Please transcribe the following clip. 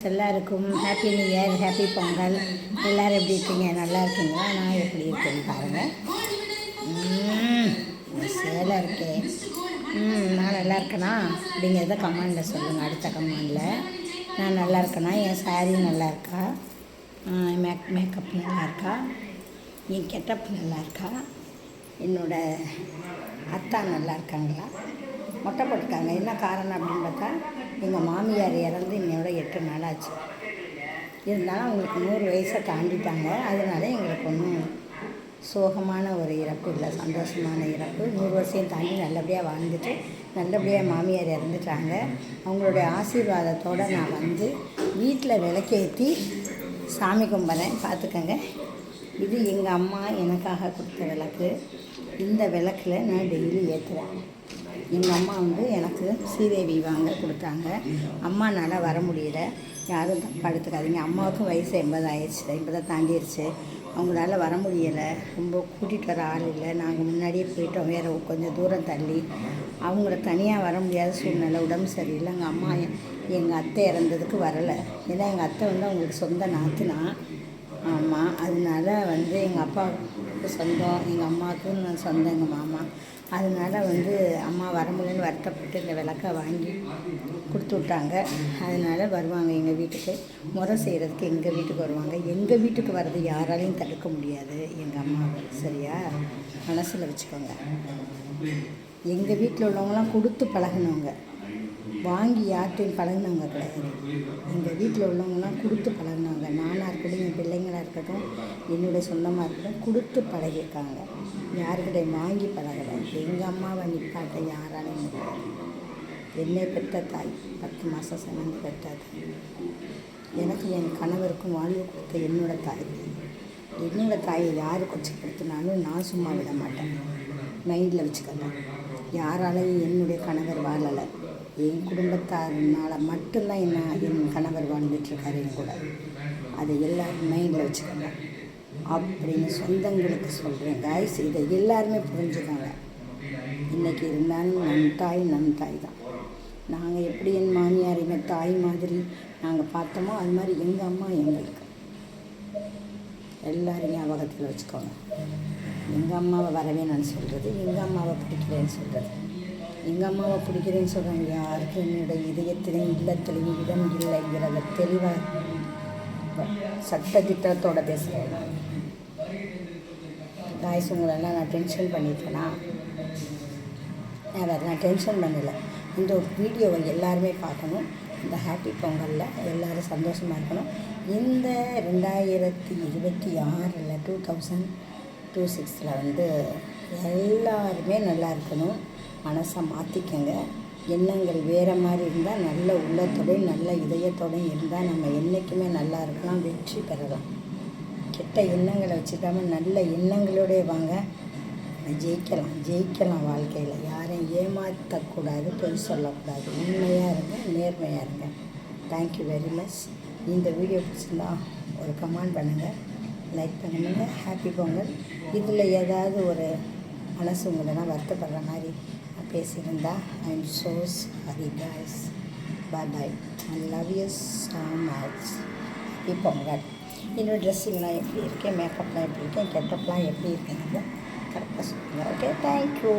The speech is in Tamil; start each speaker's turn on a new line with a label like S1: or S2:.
S1: எல்லாருக்கும் happy new year, happy Pongal. எல்லோரும் எப்படி இருக்கீங்க? நல்லா இருக்கீங்களா? நான் எப்படி இருக்கேன்னு பாருங்கள். சேலை இருக்கேன். நான் நல்லா இருக்கேனா அப்படிங்கிறத கமெண்டில் சொல்லுங்கள். அடுத்த கமெண்டில் நான் நல்லா இருக்கேனா, என் சாரீ நல்லா இருக்கா, மேக்கப் நல்லா இருக்கா, என் கெட்டப் நல்லா இருக்கா, என்னோடய அத்தா நல்லா இருக்காங்களா, மொட்டை போட்டுருக்காங்க. என்ன காரணம் அப்படின்னு பார்த்தா, எங்கள் மாமியார் இறந்து இன்னையோட 8 நாள் ஆச்சு. இருந்தாலும் அவங்களுக்கு 100 வயசை தாண்டிட்டாங்க. அதனால எங்களுக்கு ஒன்றும் சோகமான ஒரு இறப்பு இல்லை, சந்தோஷமான இறப்பு. 100 வருஷம் தாண்டி நல்லபடியாக வாழ்ந்துட்டு நல்லபடியாக மாமியார் இறந்துட்டாங்க. அவங்களுடைய ஆசீர்வாதத்தோடு நான் வந்து வீட்டில் விளக்கேற்றி சாமி கும்பிட்றேன். பார்த்துக்கங்க, இது எங்கள் அம்மா எனக்காக கொடுத்த விளக்கு. இந்த விளக்கில் நான் டெய்லி ஏற்றுவேன். எங்கள் அம்மா வந்து எனக்கு ஸ்ரீதேவி வாங்க கொடுத்தாங்க. அம்மானால் வர முடியல, யாரும் தப்பாக எடுத்துக்காதீங்க. அம்மாவுக்கும் வயசு 80 ஆயிடுச்சு, 80 தாண்டிடுச்சு. அவங்களால வர முடியலை, ரொம்ப கூட்டிகிட்டு வர ஆள் இல்லை. நாங்கள் முன்னாடியே போயிட்டோம், வேறு கொஞ்சம் தூரம் தள்ளி. அவங்கள தனியாக வர முடியாத சூழ்நிலை, உடம்பு சரியில்லை. எங்கள் அம்மா எங்கள் அத்தை இறந்ததுக்கு வரலை. ஏன்னா எங்கள் அத்தை வந்து அவங்களுக்கு சொந்த நாத்துனா. ஆமாம், அதனால வந்து எங்கள் அப்பாவுக்கு சொந்தம், எங்கள் அம்மாவுக்கும் சொந்தம் எங்கள் மாமா. அதனால் வந்து அம்மா வர முடியலன்னு வருத்தப்பட்டு இந்த விளக்கை வாங்கி கொடுத்து விட்டாங்க. அதனால் வருவாங்க எங்கள் வீட்டுக்கு, முறை செய்கிறதுக்கு எங்கள் வீட்டுக்கு வருவாங்க. எங்கள் வீட்டுக்கு வர்றது யாராலையும் தடுக்க முடியாது எங்கள் அம்மாவை. சரியா, மனசில் வச்சுக்கோங்க. எங்கள் வீட்டில் உள்ளவங்களாம் கொடுத்து பழகினவங்க, வாங்கி யார்கிட்டையும் பழகினவங்க கிடையாது. எங்கள் வீட்டில் உள்ளவங்களாம் கொடுத்து பழகினவங்க. நானாக இருக்கட்டும், என் பிள்ளைங்களாக இருக்கட்டும், என்னுடைய சொந்தமாக இருக்கட்டும், கொடுத்து பழகியிருக்காங்க. யாருக்கிட்டையும் வாங்கி பழகலை. எங்கள் அம்மாவை நிப்பாட்ட யாராலையும் நிற்காது. என்னை பெற்ற தாய், 10 மாதம் சுமந்து பெற்றது. எனக்கு என் கணவருக்கும் வாழ்வு கொடுத்த என்னோடய தாய். என்னோடய தாயை யார் கொச்சப்படுத்தினாலும் நான் சும்மா விட மாட்டேன். மைண்டில் வச்சுக்கோங்க. யாராலையும் என்னுடைய கணவர் வாழலை. என் குடும்பத்தாருனால் மட்டும்தான் என் கணவர் வாழ்ந்துட்டுருக்காரு என் கூட. அதை எல்லோரும் மைண்டில் வச்சுக்கோங்க அப்படின்னு சொந்தங்களுக்கு சொல்கிறேன். காய்ஸ், இதை எல்லாருமே புரிஞ்சுக்கோங்க. இன்றைக்கி இருந்தாலும் நம் தாய் தான். நாங்கள் எப்படி என் மாமியார் எங்கள் தாய் மாதிரி நாங்கள் பார்த்தோமோ, அது மாதிரி எங்கள் அம்மா எங்களுக்கு. எல்லோரும் ஞாபகத்தில் வச்சுக்கோங்க. எங்கள் அம்மாவை வரவே நான் சொல்கிறது, எங்கள் அம்மாவை பிடிக்கிறேன்னு சொல்கிறது. எங்கள் அம்மாவை பிடிக்கிறேன்னு சொல்கிறாங்க. யாருக்கும் என்னுடைய இதயத்திலையும் இல்லத்திலையும் இடம் இல்லைங்கிறத தெளிவாக சட்டத்திட்டத்தோடு பேசுகிறேன். காய்ஸ், உங்களெல்லாம் நான் டென்ஷன் பண்ணியிருக்கேனா? நான் டென்ஷன் பண்ணலை. இந்த ஒரு வீடியோவை எல்லாருமே பார்க்கணும். இந்த ஹாப்பி பொங்கலில் எல்லோரும் சந்தோஷமாக இருக்கணும். இந்த 2026 2026 வந்து எல்லாருமே நல்லா இருக்கணும். மனசை மாற்றிக்கங்க. எண்ணங்கள் வேறு மாதிரி இருந்தால், நல்ல உள்ளத்தோடையும் நல்ல இதயத்தோடையும் இருந்தால் நம்ம என்றைக்குமே நல்லா இருக்கலாம், வெற்றி பெறலாம். கெட்ட எண்ணங்களை வச்சுக்காமல் நல்ல எண்ணங்களோடய வாங்க, ஜெயிக்கலாம் வாழ்க்கையில். யாரையும் ஏமாற்றக்கூடாது, பொய் சொல்லக்கூடாது. உண்மையாக இருங்க, நேர்மையாக இருங்க. Thank you very much. இந்த வீடியோ பிடிச்சிருந்தா ஒரு கமெண்ட் பண்ணுங்கள், லைக் பண்ணுங்கள். ஹாப்பி பொங்கல். இதில் ஏதாவது ஒரு மனசு உங்களெல்லாம் வருத்தப்படுற மாதிரி பேசியிருந்தா I am so sorry guys. Bye. I love you so much. Happy Pongal. என்னோடய ட்ரெஸ்ஸிங்லாம் எப்படி இருக்கேன், மேக்கப்லாம் எப்படி இருக்கேன், கெட்டப்லாம் எப்படி இருக்கேன், கரெக்டாக சொல்லுங்கள். Okay, thank you.